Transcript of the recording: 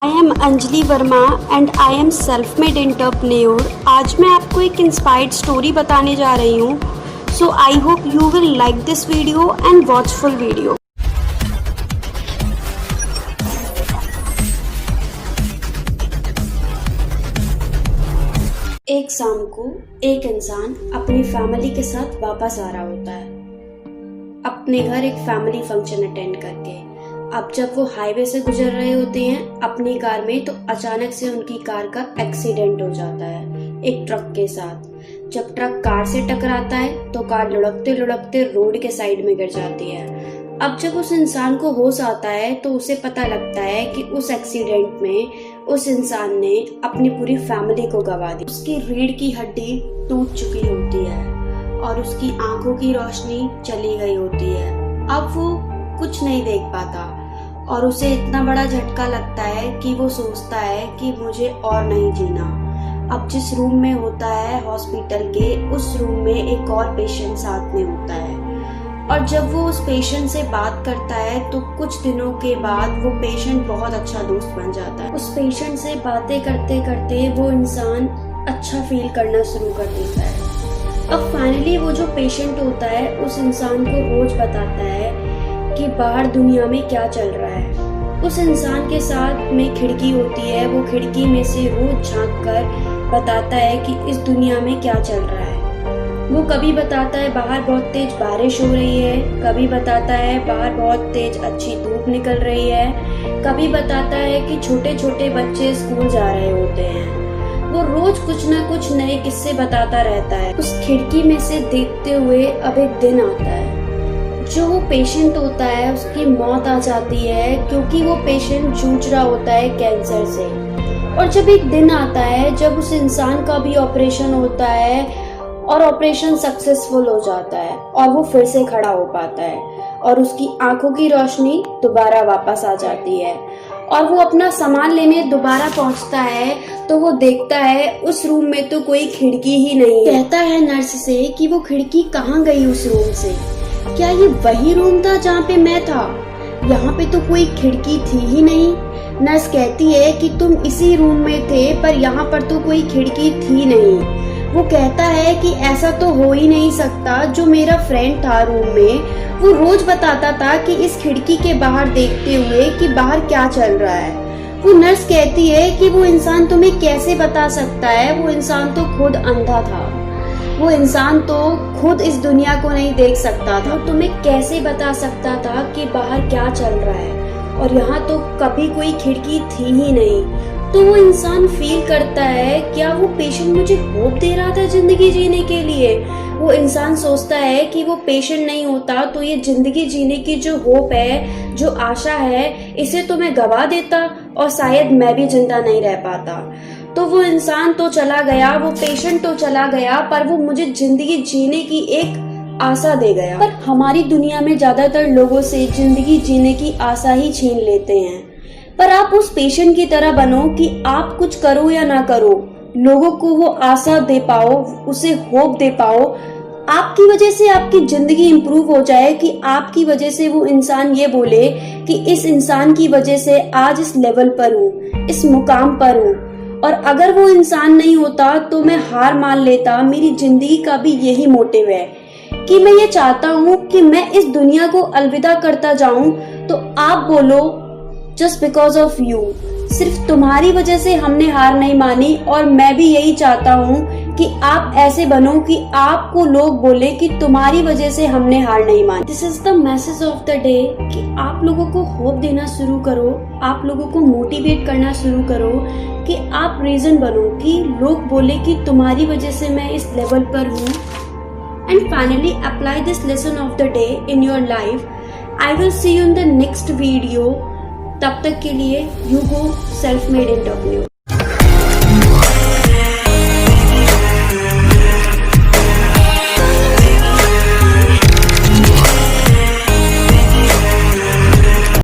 I am Anjali Verma and I am self made entrepreneur. आज मैं आपको एक इंस्पायर्ड स्टोरी बताने जा रही हूँ। So I hope you will like this video and watch full video. एक शाम को एक इंसान अपनी फैमिली के साथ वापस आ रहा होता है अपने घर एक फैमिली फंक्शन अटेंड करके। अब जब वो हाईवे से गुजर रहे होते हैं अपनी कार में, तो अचानक से उनकी कार का एक्सीडेंट हो जाता है एक ट्रक के साथ। जब ट्रक कार से टकराता है तो कार लुढ़कते लुढ़कते रोड के साइड में गिर जाती है। अब जब उस इंसान को होश आता है तो उसे पता लगता है कि उस एक्सीडेंट में उस इंसान ने अपनी पूरी फैमिली को गंवा दी। उसकी रीढ़ की हड्डी टूट चुकी होती है और उसकी आंखों की रोशनी चली गई होती है। अब वो कुछ नहीं देख पाता और उसे इतना बड़ा झटका लगता है कि वो सोचता है कि मुझे और नहीं जीना। अब जिस रूम में होता है हॉस्पिटल के, उस रूम में एक और पेशेंट साथ में होता है और जब वो उस पेशेंट से बात करता है तो कुछ दिनों के बाद वो पेशेंट बहुत अच्छा दोस्त बन जाता है। उस पेशेंट से बातें करते करते वो इंसान अच्छा फील करना शुरू कर देता है। अब फाइनली वो जो पेशेंट होता है उस इंसान को रोज बताता है कि बाहर दुनिया में क्या चल रहा है। उस इंसान के साथ में खिड़की होती है, वो खिड़की में से रोज झांक कर बताता है कि इस दुनिया में क्या चल रहा है। वो कभी बताता है बाहर बहुत तेज बारिश हो रही है, कभी बताता है बाहर बहुत तेज अच्छी धूप निकल रही है, कभी बताता है कि छोटे छोटे बच्चे स्कूल जा रहे होते हैं। वो रोज कुछ ना कुछ नए किस्से बताता रहता है। उस खिड़की में से देखते हुए अब एक दिन आता है, जो वो पेशेंट होता है उसकी मौत आ जाती है क्योंकि वो पेशेंट जूझ रहा होता है कैंसर से। और जब एक दिन आता है जब उस इंसान का भी ऑपरेशन होता है और ऑपरेशन सक्सेसफुल हो जाता है और वो फिर से खड़ा हो पाता है और उसकी आंखों की रोशनी दोबारा वापस आ जाती है और वो अपना सामान लेने दोबारा पहुंचता है तो वो देखता है उस रूम में तो कोई खिड़की ही नहीं है। कहता है नर्स से कि वो खिड़की कहाँ गई उस रूम से, क्या ये वही रूम था जहाँ पे मैं था? यहाँ पे तो कोई खिड़की थी ही नहीं। नर्स कहती है कि तुम इसी रूम में थे पर यहाँ पर तो कोई खिड़की थी नहीं। वो कहता है कि ऐसा तो हो ही नहीं सकता, जो मेरा फ्रेंड था रूम में वो रोज बताता था कि इस खिड़की के बाहर देखते हुए कि बाहर क्या चल रहा है। वो नर्स कहती है कि वो इंसान तुम्हें कैसे बता सकता है, वो इंसान तो खुद अंधा था, वो इंसान तो खुद इस दुनिया को नहीं देख सकता था, तुम्हें कैसे बता सकता था कि बाहर क्या चल रहा है और यहाँ तो कभी कोई खिड़की थी ही नहीं। तो वो इंसान फील करता है क्या वो पेशेंट मुझे होप दे रहा था जिंदगी जीने के लिए। वो इंसान सोचता है कि वो पेशेंट नहीं होता तो ये जिंदगी जीने की जो होप है, जो आशा है, इसे तो मैं गवा देता और शायद मैं भी जिंदा नहीं रह पाता। तो वो इंसान तो चला गया, वो पेशेंट तो चला गया, पर वो मुझे जिंदगी जीने की एक आशा दे गया। पर हमारी दुनिया में ज्यादातर लोगों से जिंदगी जीने की आशा ही छीन लेते हैं। पर आप उस पेशेंट की तरह बनो कि आप कुछ करो या ना करो, लोगों को वो आशा दे पाओ, उसे होप दे पाओ। आपकी वजह से आपकी जिंदगी इम्प्रूव हो जाए कि आपकी वजह से वो इंसान ये बोले कि इस इंसान की वजह से आज इस लेवल पर हूँ, इस मुकाम पर हूँ। और अगर वो इंसान नहीं होता तो मैं हार मान लेता। मेरी जिंदगी का भी यही मोटिव है कि मैं ये चाहता हूँ कि मैं इस दुनिया को अलविदा करता जाऊं तो आप बोलो जस्ट बिकॉज ऑफ यू, सिर्फ तुम्हारी वजह से हमने हार नहीं मानी। और मैं भी यही चाहता हूँ कि आप ऐसे बनो कि आपको लोग बोले कि तुम्हारी वजह से हमने हार नहीं मानी। This is the message of the day कि आप लोगों को होप देना शुरू करो, आप लोगों को मोटिवेट करना शुरू करो कि आप रीजन बनो कि लोग बोले कि तुम्हारी वजह से मैं इस लेवल पर हूँ। And finally apply this lesson of the day in your life. I will see you in the next video. तब तक के लिए you go self made entrepreneur.